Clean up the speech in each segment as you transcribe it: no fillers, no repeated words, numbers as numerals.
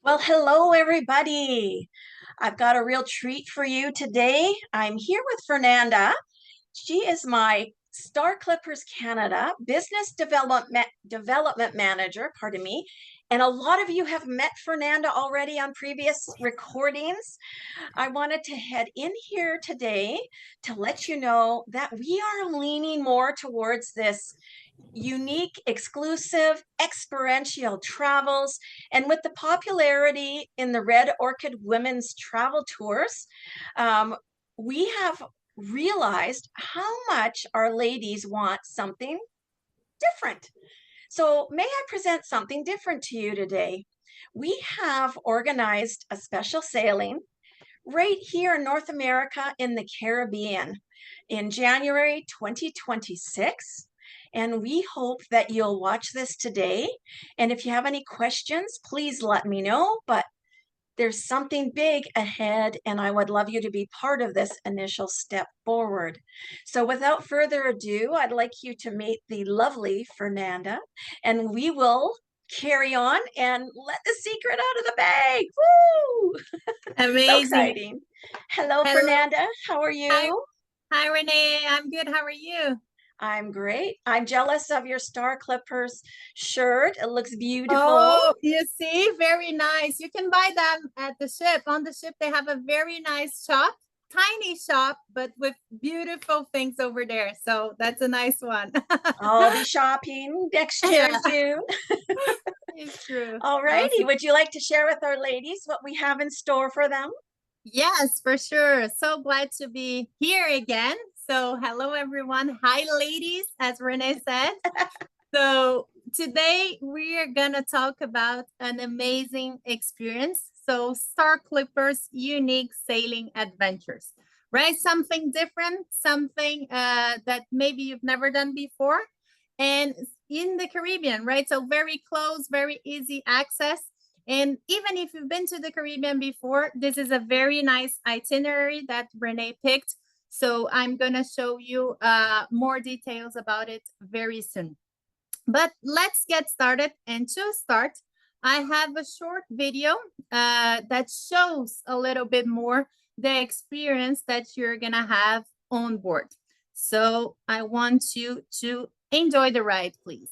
Well, hello, everybody. I've got a real treat for you today. I'm here with Fernanda. She is my Star Clippers Canada Business Development Manager, pardon me. And a lot of you have met Fernanda already on previous recordings. I wanted to head in here today to let you know that we are leaning more towards this unique, exclusive, experiential travels. And with the popularity in the Red Orchid Women's Travel Tours, we have realized how much our ladies want something different. So, may I present something different to you today? We have organized a special sailing right here in North America in the Caribbean in January 2026. And we hope that you'll watch this today. And if you have any questions, please let me know. But there's something big ahead, and I would love you to be part of this initial step forward. So without further ado, I'd like you to meet the lovely Fernanda, and we will carry on and let the secret out of the bag. Woo! So Amazing. exciting. Hello, Hello. Fernanda. How are Hi. you? Hi, Renee. I'm good. How are you? I'm great. I'm jealous of your Star Clippers shirt. It looks beautiful. Oh, you see, very nice. You can buy them at the ship. On the ship, they have a very nice shop, tiny shop, but with beautiful things over there. So that's a nice one. I'll be shopping next year in Yeah, June. it's true. All righty. Awesome. Would you like to share with our ladies what we have in store for them? Yes, for sure. So glad to be here again. So, hello, everyone. Hi, ladies, as Renee said. So today we are gonna talk about an amazing experience. So Star Clippers unique sailing adventures, right? Something different, something that maybe you've never done before, and in the Caribbean, right? So very close, very easy access. And even if you've been to the Caribbean before, this is a very nice itinerary that Renee picked. So I'm gonna show you more details about it very soon. But let's get started. And to start, I have a short video that shows a little bit more the experience that you're going to have on board. So I want you to enjoy the ride, please.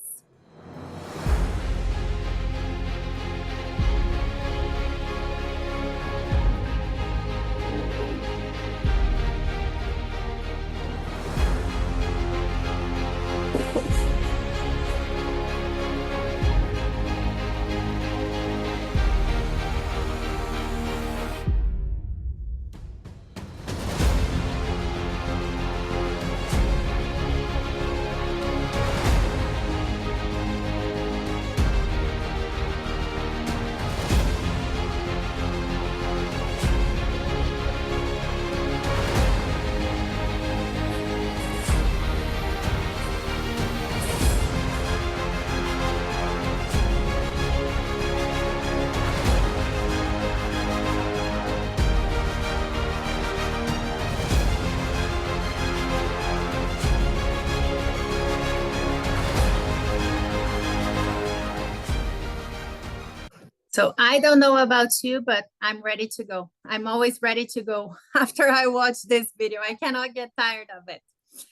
So I don't know about you, but I'm ready to go. I'm always ready to go after I watch this video. I cannot get tired of it.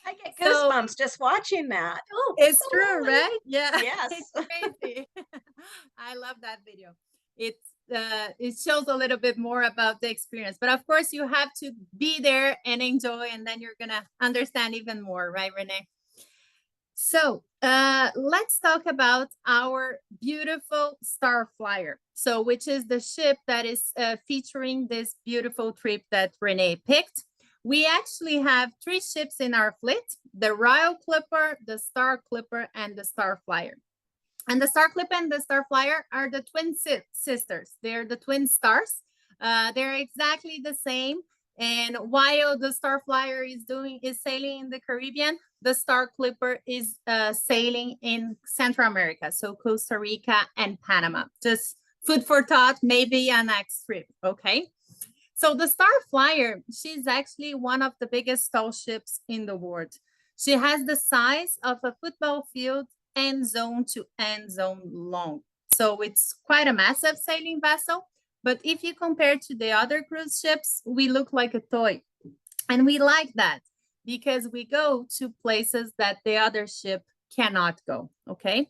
I get So goosebumps just watching that. Oh, it's true, right? Yeah, yes. it's crazy. I love that video. It's it shows a little bit more about the experience, but of course you have to be there and enjoy, and then you're gonna understand even more, right, Renee? So let's talk about our beautiful Star Flyer. So, which is the ship that is featuring this beautiful trip that Renee picked. We actually have three ships in our fleet: the Royal Clipper, the Star Clipper, and the Star Flyer. And the Star Clipper and the Star Flyer are the twin sisters. They're the twin stars. They're exactly the same. And while the Star Flyer is sailing in the Caribbean, the Star Clipper is sailing in Central America, so Costa Rica and Panama. Just food for thought, maybe a next trip. Okay. So the Star Flyer, she's actually one of the biggest tall ships in the world. She has the size of a football field end zone to end zone long. So it's quite a massive sailing vessel. But if you compare to the other cruise ships, we look like a toy. And we like that because we go to places that the other ship cannot go. Okay.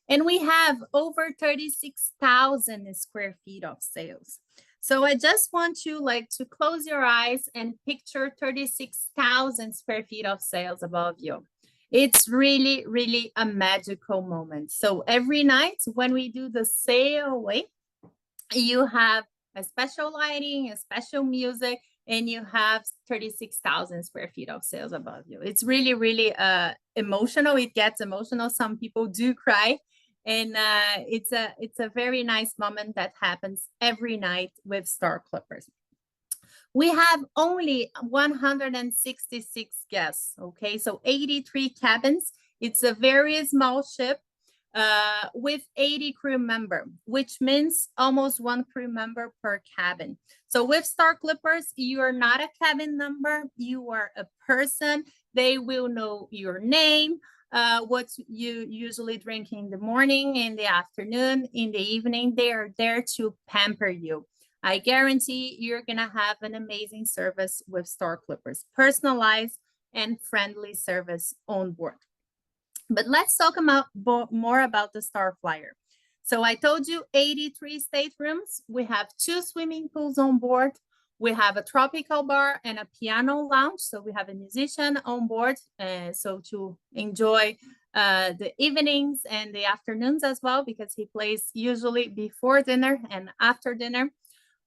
And we have over 36,000 square feet of sails. So I just want you like to close your eyes and picture 36,000 square feet of sails above you. It's really, really a magical moment. So every night when we do the sail away, you have a special lighting, a special music, and you have 36,000 square feet of sails above you. It's really, really emotional. It gets emotional. Some people do cry. And it's a very nice moment that happens every night with Star Clippers. We have only 166 guests, okay? So 83 cabins. It's a very small ship with 80 crew member, which means almost one crew member per cabin. So with Star Clippers, you are not a cabin number, you are a person. They will know your name, what you usually drink in the morning, in the afternoon, in the evening. They are there to pamper you. I guarantee you're gonna have an amazing service with Star Clippers, personalized and friendly service on board. But let's talk about more about the Star Flyer. So I told you 83 staterooms. We have 2 swimming pools on board. We have a tropical bar and a piano lounge. So we have a musician on board. So to enjoy the evenings and the afternoons as well, because he plays usually before dinner and after dinner.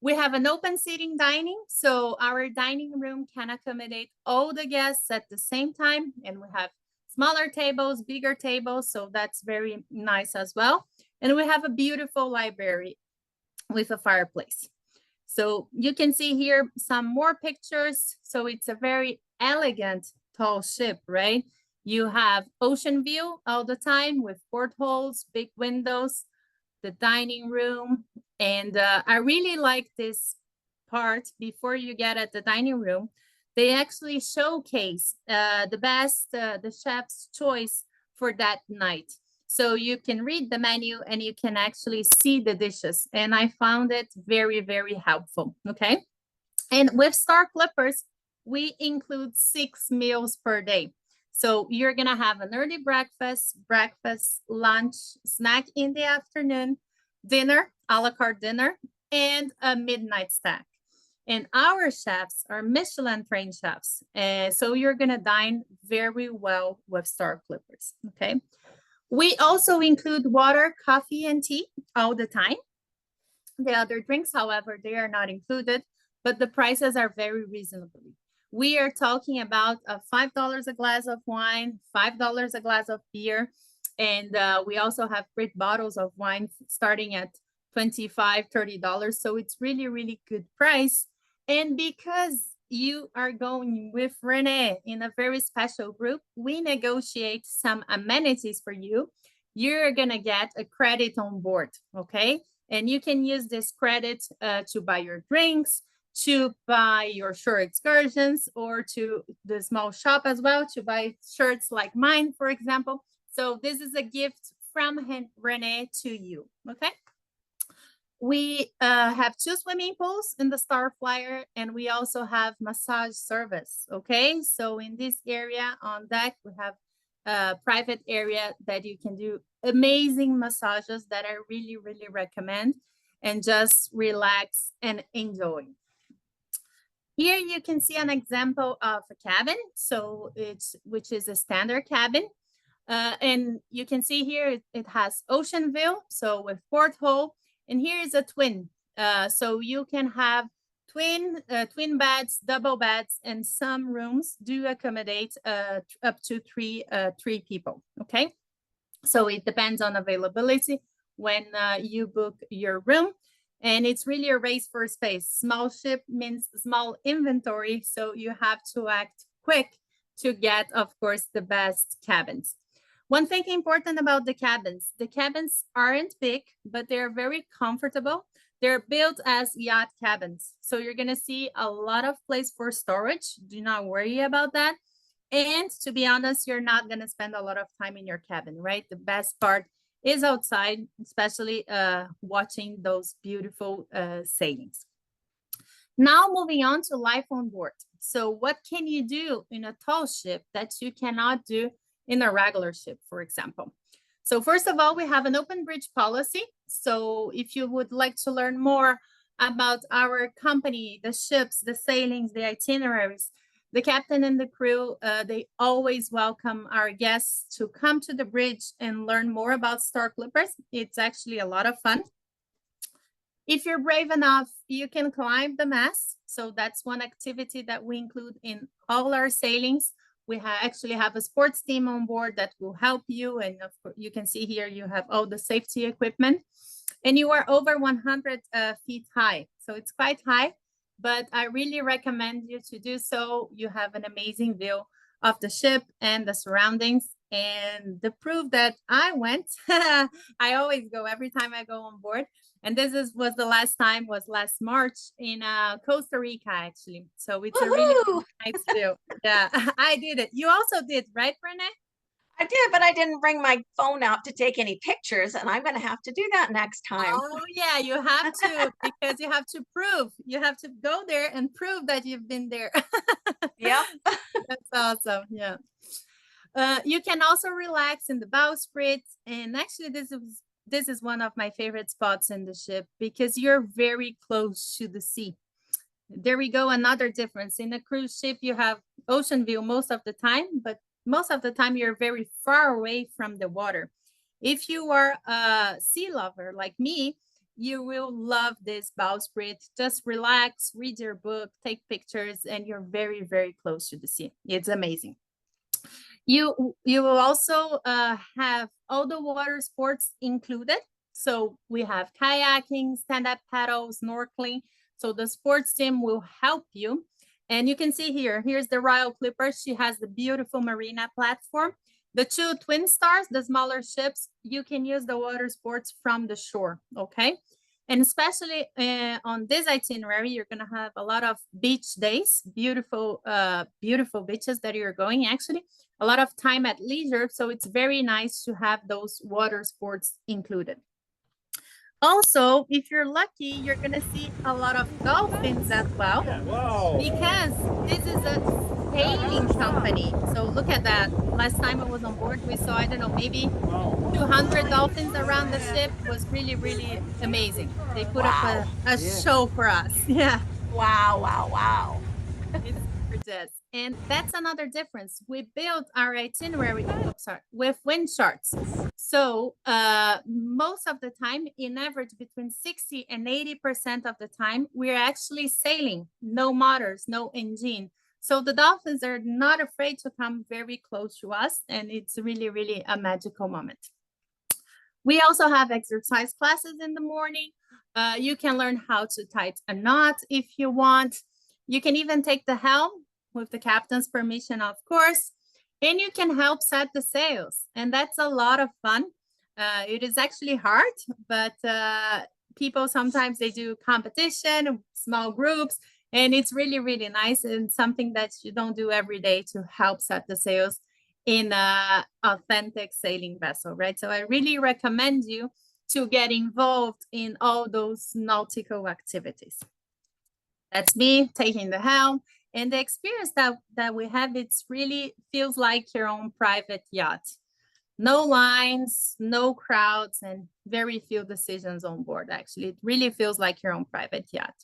We have an open seating dining. So our dining room can accommodate all the guests at the same time. And we have smaller tables, bigger tables. So that's very nice as well. And we have a beautiful library with a fireplace. So you can see here some more pictures. So it's a very elegant, tall ship, right? You have ocean view all the time with portholes, big windows, the dining room. And I really like this part before you get at the dining room. They actually showcase the best, the chef's choice for that night. So you can read the menu and you can actually see the dishes. And I found it very, very helpful. Okay. And with Star Clippers, we include 6 meals per day. So you're going to have an early breakfast, lunch, snack in the afternoon, dinner, a la carte dinner, and a midnight snack. And our chefs are Michelin trained chefs. So you're going to dine very well with Star Clippers. Okay. We also include water, coffee, and tea all the time. The other drinks, however, they are not included, but the prices are very reasonable. We are talking about $5 a glass of wine, $5 a glass of beer. And we also have great bottles of wine starting at $25, $30. So it's really, really good price. And because you are going with Renee in a very special group, we negotiate some amenities for you. You're going to get a credit on board, okay? And you can use this credit to buy your drinks, to buy your short excursions, or to the small shop as well, to buy shirts like mine, for example. So this is a gift from Renee to you, okay? We have 2 swimming pools in the Star Flyer, and we also have massage service, okay? So in this area on deck, we have a private area that you can do amazing massages that I really, really recommend, and just relax and enjoy. Here you can see an example of a cabin, so which is a standard cabin. And you can see here it has ocean view, so with porthole. And here is a twin. So you can have twin beds, double beds, and some rooms do accommodate up to three people, okay? So it depends on availability when you book your room. And it's really a race for space. Small ship means small inventory, so you have to act quick to get, of course, the best cabins. One thing important about the cabins aren't big, but they're very comfortable. They're built as yacht cabins. So you're gonna see a lot of place for storage. Do not worry about that. And to be honest, you're not gonna spend a lot of time in your cabin, right? The best part is outside, especially watching those beautiful sailings. Now moving on to life on board. So what can you do in a tall ship that you cannot do in a regular ship, for example? So first of all, we have an open bridge policy. So if you would like to learn more about our company, the ships, the sailings, the itineraries, the captain and the crew, they always welcome our guests to come to the bridge and learn more about Star Clippers. It's actually a lot of fun. If you're brave enough, you can climb the mast. So that's one activity that we include in all our sailings. We actually have a sports team on board that will help you. And of course, you can see here, you have all the safety equipment. And you are over 100 feet high. So it's quite high, but I really recommend you to do so. You have an amazing view of the ship and the surroundings. And the proof that I went, I always go every time I go on board. And was the last time, was last March in Costa Rica, actually. So it's a really nice view. Yeah, I did it. You also did, right, Renee? I did, but I didn't bring my phone out to take any pictures, and I'm going to have to do that next time. Oh, yeah, you have to, because you have to prove. You have to go there and prove that you've been there. Yeah. That's awesome. Yeah. You can also relax in the bowsprit. And actually, this is one of my favorite spots in the ship because you're very close to the sea. There we go, another difference. In a cruise ship, you have ocean view most of the time, but most of the time you're very far away from the water. If you are a sea lover like me, you will love this bowsprit. Just relax, read your book, take pictures, and you're very, very close to the sea. It's amazing. You will also have all the water sports included. So we have kayaking, stand-up paddle, snorkeling. So the sports team will help you. And you can see here, here's the Royal Clipper. She has the beautiful marina platform. The two Twin Stars, the smaller ships, you can use the water sports from the shore, okay? And especially on this itinerary, you're gonna have a lot of beach days, beautiful, beautiful beaches that you're going, actually. A lot of time at leisure, so it's very nice to have those water sports included. Also, if you're lucky, you're gonna see a lot of dolphins as well, because this is a sailing company. So look at that. Last time I was on board, we saw, I don't know, maybe 200 dolphins around the ship. It was really, really amazing. They put up a show for us. Yeah. Wow, wow, wow. It's gorgeous. And that's another difference. We built our itinerary with wind charts. So most of the time, in average, between 60 and 80% of the time, we're actually sailing, no motors, no engine. So the dolphins are not afraid to come very close to us. And it's really, really a magical moment. We also have exercise classes in the morning. You can learn how to tie a knot if you want. You can even take the helm with the captain's permission, of course, and you can help set the sails. And that's a lot of fun. It is actually hard, but people sometimes they do competition, small groups, and it's really, really nice and something that you don't do every day to help set the sails in an authentic sailing vessel, right? So I really recommend you to get involved in all those nautical activities. That's me taking the helm. And the experience that we have, it's really feels like your own private yacht. No lines, no crowds, and very few decisions on board, actually. It really feels like your own private yacht.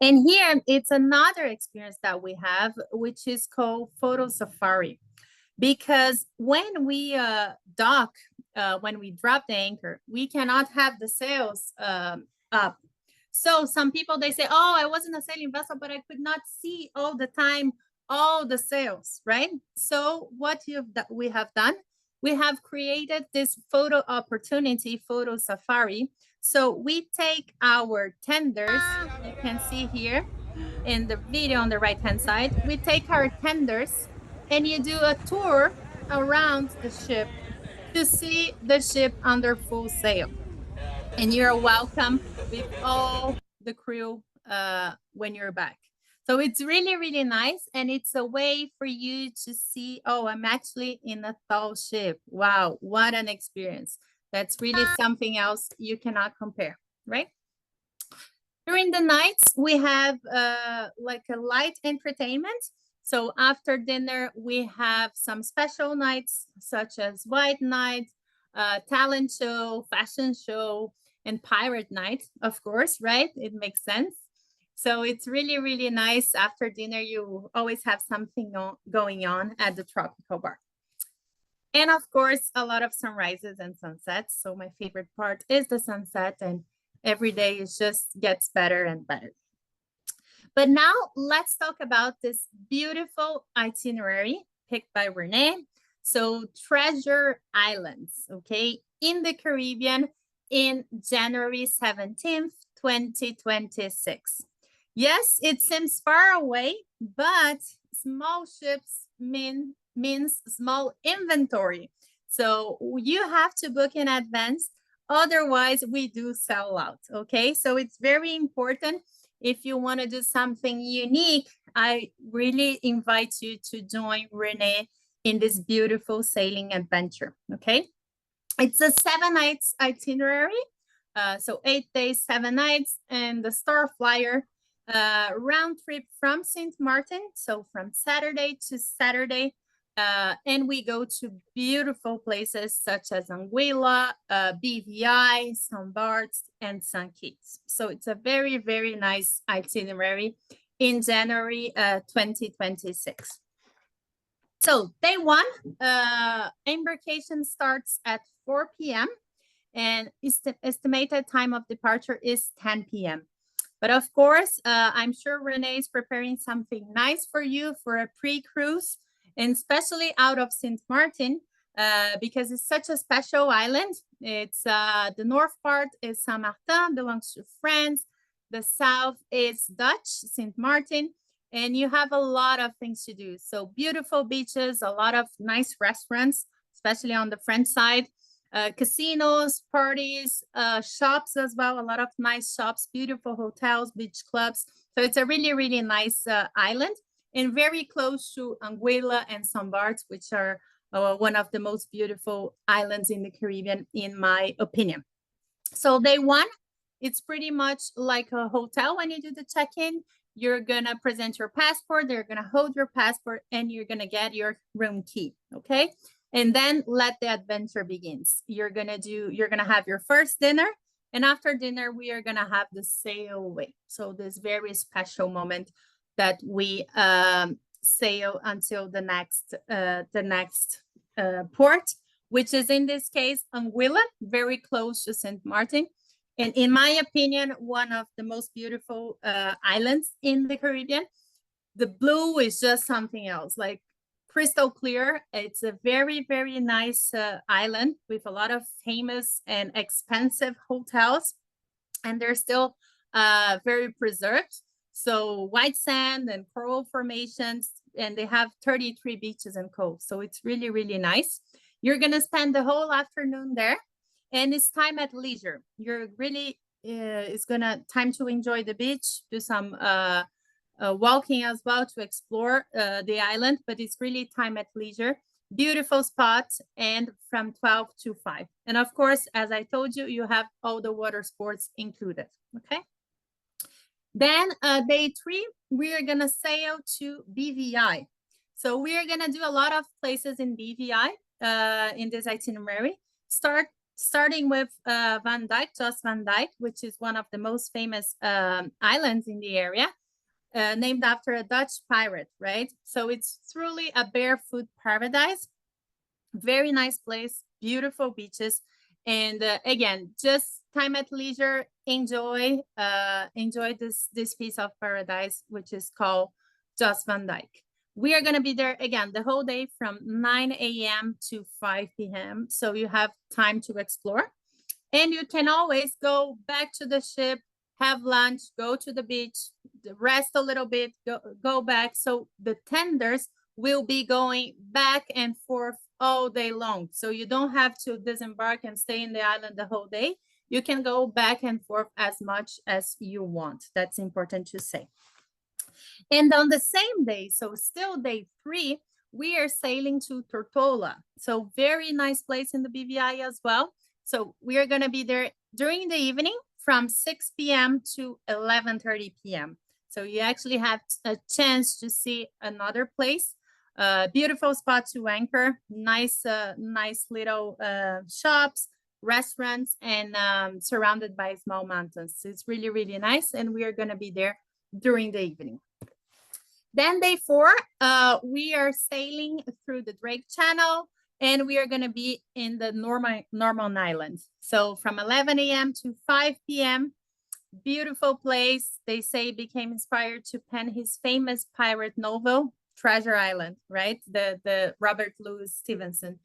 And here, it's another experience that we have, which is called photo safari. Because when we dock, when we drop the anchor, we cannot have the sails up. So some people, they say, oh, I was in a sailing vessel, but I could not see all the time all the sails, right? So what we have done, we have created this photo opportunity, photo safari. So we take our tenders, you can see here in the video on the right-hand side, we take our tenders and you do a tour around the ship to see the ship under full sail. And you're welcome with all the crew when you're back. So it's really, really nice. And it's a way for you to see, oh, I'm actually in a tall ship. Wow, what an experience. That's really something else you cannot compare, right? During the nights, we have like a light entertainment. So after dinner, we have some special nights such as White Night, talent show, fashion show, and pirate night, of course, right? It makes sense. So it's really, really nice. After dinner, you always have something going on at the tropical bar. And of course, a lot of sunrises and sunsets. So my favorite part is the sunset, and every day it just gets better and better. But now let's talk about this beautiful itinerary picked by Renee. So Treasure Islands, okay, in the Caribbean in January 17th, 2026. Yes, it seems far away, but small ships means small inventory. So you have to book in advance. Otherwise, we do sell out. Okay. So it's very important. If you want to do something unique, I really invite you to join Renee in this beautiful sailing adventure. Okay. It's a 7 nights itinerary. So 8 days, 7 nights, and the Star Flyer round trip from St. Martin. So from Saturday to Saturday. And we go to beautiful places such as Anguilla, BVI, Onboard, and St. Kitts. So it's a very, very nice itinerary in January 2026. So day one, embarkation starts at 4 p.m. and estimated time of departure is 10 p.m. But of course, I'm sure Renee is preparing something nice for you for a pre-cruise, and especially out of St. Martin, because it's such a special island. It's the north part is Saint Martin, belongs to France. The south is Dutch, St. Martin, and you have a lot of things to do. So beautiful beaches, a lot of nice restaurants, especially on the French side. Casinos, parties, shops as well, a lot of nice shops, beautiful hotels, beach clubs. So it's a really, really nice island, and very close to Anguilla and St. Barts, which are one of the most beautiful islands in the Caribbean, in my opinion. So day one, it's pretty much like a hotel. When you do the check-in, you're gonna present your passport, they're gonna hold your passport, and you're gonna get your room key, okay? And then let the adventure begins. You're gonna have your first dinner, and after dinner, we are gonna have the sail away. So this very special moment that we sail until the next port, which is in this case Anguilla, very close to St. Martin. And in my opinion, one of the most beautiful islands in the Caribbean. The blue is just something else, like crystal clear. It's a very, very nice island with a lot of famous and expensive hotels, and they're still very preserved. So white sand and coral formations, and they have 33 beaches and coves. So it's really, really nice. You're going to spend the whole afternoon there, and it's time at leisure. You're really, it's going to time to enjoy the beach, do some walking as well to explore the island, but it's really time at leisure. Beautiful spot, and from 12 to 5. And of course, as I told you, you have all the water sports included, okay? Then day 3, we are gonna sail to BVI. So we are gonna do a lot of places in BVI in this itinerary. Starting with Van Dyke, Jos Van Dyke, which is one of the most famous islands in the area. Named after a Dutch pirate, right? So it's truly a barefoot paradise. Very nice place, beautiful beaches, and again, just time at leisure. Enjoy this piece of paradise, which is called Jos Van Dyke. We are going to be there again the whole day from 9 a.m. to 5 p.m. So you have time to explore, and you can always go back to the ship, have lunch, go to the beach, rest a little bit, go back. So the tenders will be going back and forth all day long. So you don't have to disembark and stay in the island the whole day. You can go back and forth as much as you want. That's important to say. And on the same day, so still day 3, we are sailing to Tortola. So very nice place in the BVI as well. So we are going to be there during the evening from 6 p.m. to 11:30 p.m. So you actually have a chance to see another place. Beautiful spot to anchor, nice little shops, restaurants, and surrounded by small mountains. It's really, really nice. And we are going to be there during the evening. Then day 4, we are sailing through the Drake Channel, and we are going to be in the Norman Island. So from 11 a.m. to 5 p.m., beautiful place. They say became inspired to pen his famous pirate novel, Treasure Island, right? The Robert Louis Stevenson.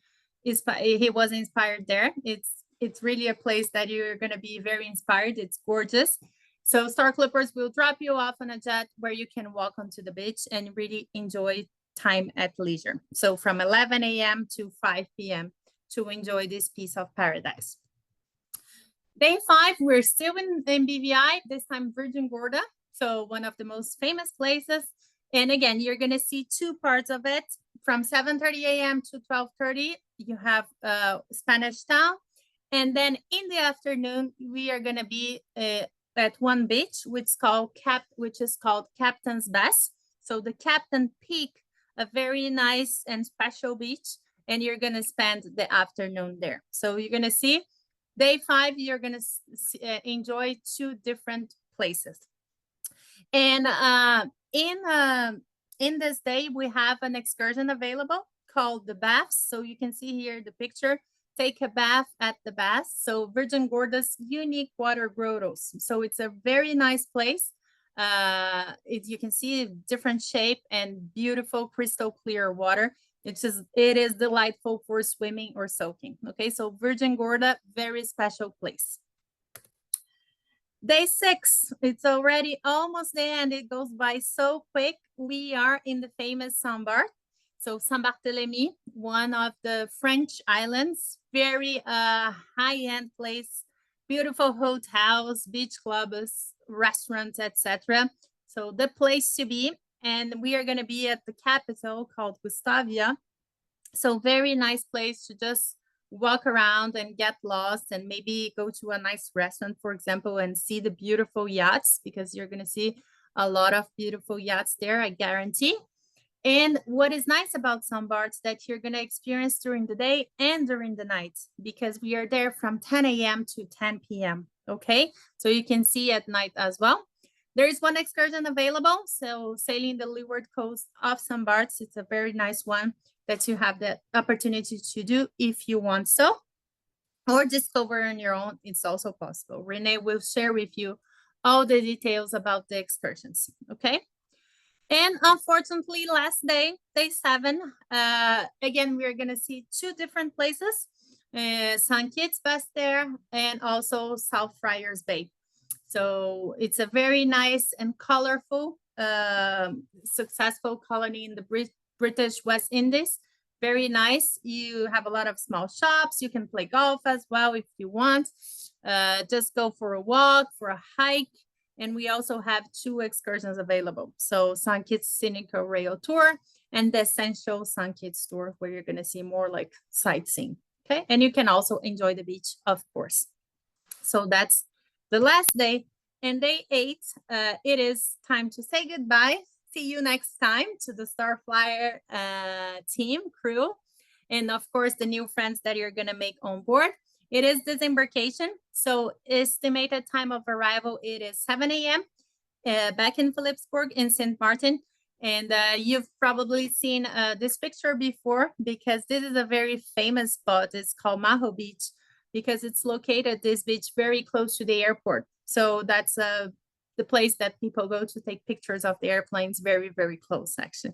He was inspired there. It's really a place that you're going to be very inspired. It's gorgeous. So Star Clippers will drop you off on a jet where you can walk onto the beach and really enjoy time at leisure. So from 11 a.m. to 5 p.m. to enjoy this piece of paradise. Day 5, we're still in BVI, this time Virgin Gorda. So one of the most famous places. And again, you're going to see 2 parts of it. From 7:30 a.m. to 12:30, you have Spanish Town. And then in the afternoon, we are going to be at one beach, which is called Captain's Bass. So the Captain Peak, a very nice and special beach, and you're going to spend the afternoon there. So you're going to see day 5, you're going to enjoy 2 different places. And in this day, we have an excursion available called the Baths. So you can see here the picture. Take a bath at the Baths. So Virgin Gorda's unique water grottos. So it's a very nice place. You can see different shape and beautiful crystal clear water. It is delightful for swimming or soaking. Okay, so Virgin Gorda, very special place. Day 6, it's already almost the end. It goes by so quick. We are in the famous Saint-Barth. So Saint-Barthélemy, one of the French islands, very high-end place, beautiful hotels, beach clubs, restaurants, etc. So the place to be. And we are going to be at the capital called Gustavia. So very nice place to just walk around and get lost and maybe go to a nice restaurant, for example, and see the beautiful yachts, because you're going to see a lot of beautiful yachts there, I guarantee. And what is nice about Saint-Barth that you're going to experience during the day and during the night, because we are there from 10 a.m. to 10 p.m. Okay, so you can see at night as well. There is one excursion available, so sailing the leeward coast of Saint-Barth. It's a very nice one that you have the opportunity to do if you want so, or discover on your own. It's also possible. Renee will share with you all the details about the excursions. Okay. And unfortunately, last day, day 7, again, we're going to see 2 different places, St. Kitts Basse-Terre and also South Friars Bay. So it's a very nice and colorful, successful colony in the British West Indies. Very nice. You have a lot of small shops. You can play golf as well if you want. Just go for a walk, for a hike. And we also have 2 excursions available. So St. Kitts Scenic Rail Tour and the Essential St. Kitts Tour, where you're going to see more like sightseeing. Okay. And you can also enjoy the beach, of course. So that's the last day. And day 8, it is time to say goodbye. See you next time to the Starflyer team, crew. And of course, the new friends that you're going to make on board. It is disembarkation. So estimated time of arrival, it is 7 a.m. Back in Philipsburg in St. Martin. And you've probably seen this picture before, because this is a very famous spot. It's called Maho Beach, because it's located, this beach, very close to the airport. So that's the place that people go to take pictures of the airplanes, very, very close, actually.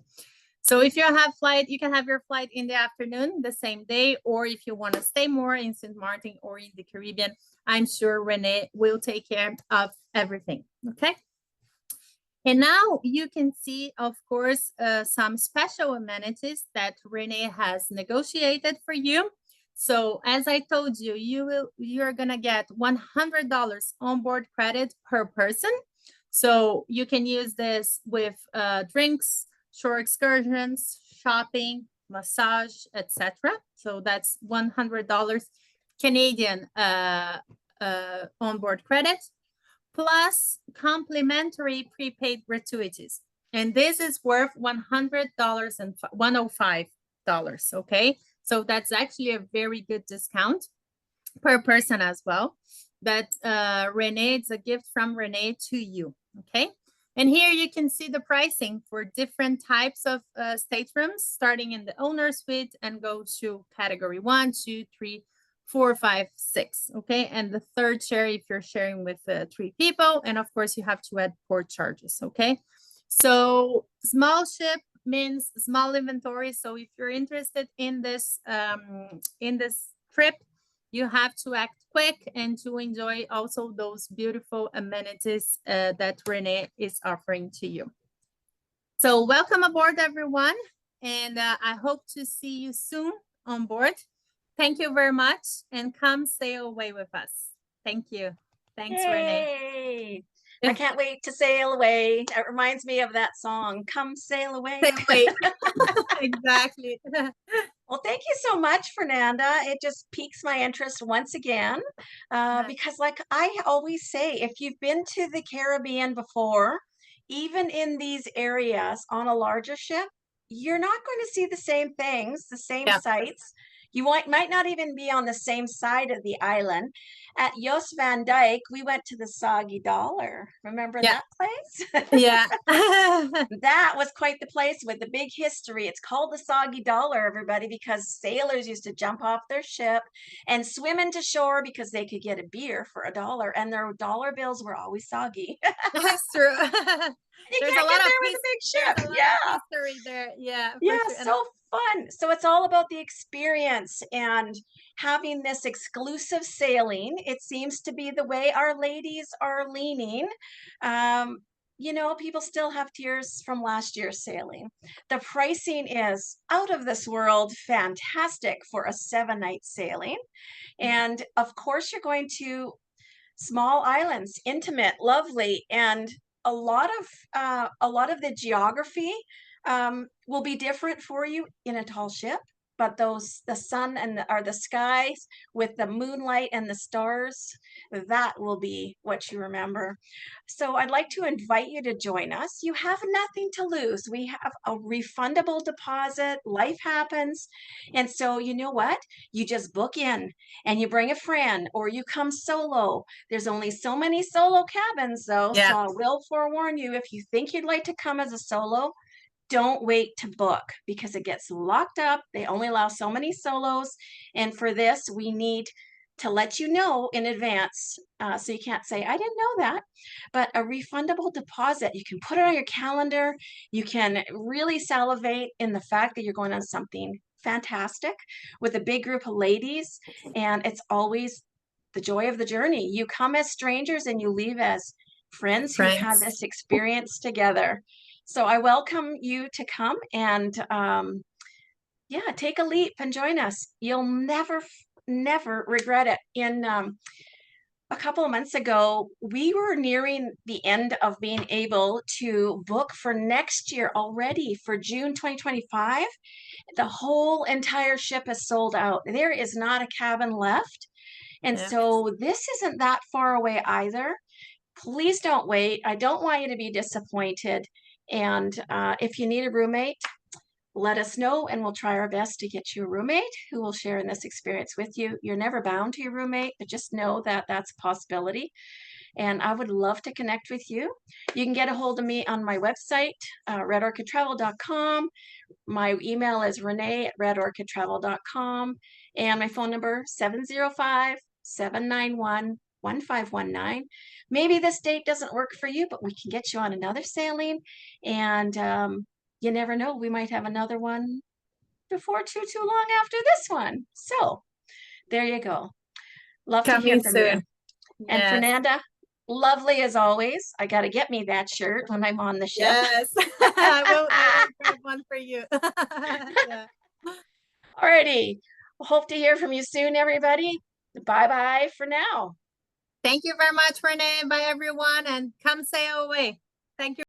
So if you have flight, you can have your flight in the afternoon, the same day, or if you want to stay more in St. Martin or in the Caribbean, I'm sure Renee will take care of everything, okay? And now you can see, of course, some special amenities that Renee has negotiated for you. So as I told you, you're gonna get $100 onboard credit per person. So you can use this with drinks, shore excursions, shopping, massage, etc. So that's $100 Canadian onboard credit, plus complimentary prepaid gratuities. And this is worth $100 and $105. Okay. So that's actually a very good discount per person as well. That Renee, it's a gift from Renee to you. Okay. And here you can see the pricing for different types of staterooms, starting in the owner suite and go to category 1, 2, 3, 4, 5, 6. Okay. And the third share if you're sharing with 3 people. And of course, you have to add port charges. Okay. So small ship means small inventory. So if you're interested in this trip, you have to act quick and to enjoy also those beautiful amenities that Renee is offering to you. So welcome aboard, everyone. And I hope to see you soon on board. Thank you very much. And come sail away with us. Thank you. Thanks, Yay. Renee. I can't wait to sail away. It reminds me of that song, Come Sail Away. Sail away. Exactly. Well, thank you so much, Fernanda. It just piques my interest once again, because like I always say, if you've been to the Caribbean before, even in these areas on a larger ship, you're not going to see the same things, the same sights. You might not even be on the same side of the island. At Jos Van Dyke, we went to the Soggy Dollar. Remember that place? Yeah. That was quite the place with the big history. It's called the Soggy Dollar, everybody, because sailors used to jump off their ship and swim into shore because they could get a beer for $1, and their dollar bills were always soggy. That's true. There's a lot there with a big ship. Yeah. History there. Yeah. Yeah, sure. so fun. So it's all about the experience and having this exclusive sailing. It seems to be the way our ladies are leaning. You know, people still have tears from last year's sailing. The pricing is out of this world, fantastic for a 7-night sailing. And of course, you're going to small islands, intimate, lovely, and a lot of the geography will be different for you in a tall ship. But the sun and the skies with the moonlight and the stars, that will be what you remember. So I'd like to invite you to join us. You have nothing to lose. We have a refundable deposit. Life happens. And so you know what? You just book in and you bring a friend or you come solo. There's only so many solo cabins though. So I will forewarn you, if you think you'd like to come as a solo, don't wait to book because it gets locked up. They only allow so many solos. And for this, we need to let you know in advance. So you can't say, I didn't know that. But a refundable deposit, you can put it on your calendar. You can really salivate in the fact that you're going on something fantastic with a big group of ladies. And it's always the joy of the journey. You come as strangers and you leave as friends who've had this experience together. So I welcome you to come and yeah, take a leap and join us. You'll never regret it. In a couple of months ago, we were nearing the end of being able to book for next year already for June 2025. The whole entire ship is sold out. There is not a cabin left. And so this isn't that far away either. Please don't wait. I don't want you to be disappointed. And if you need a roommate, let us know and we'll try our best to get you a roommate who will share in this experience with you. You're never bound to your roommate, but just know that that's a possibility. And I would love to connect with you. You can get a hold of me on my website, redorchidtravel.com. My email is renee@redorchidtravel.com. And my phone number, 705-791-1519. Maybe this date doesn't work for you, but we can get you on another sailing. And you never know, we might have another one before too long after this one. So there you go. Love to hear from you. And Fernanda, lovely as always. I got to get me that shirt when I'm on the ship. Yes, I will grab one for you. Yeah. Alrighty. Hope to hear from you soon, everybody. Bye-bye for now. Thank you very much, Renee. Bye, everyone. And come sail away. Thank you.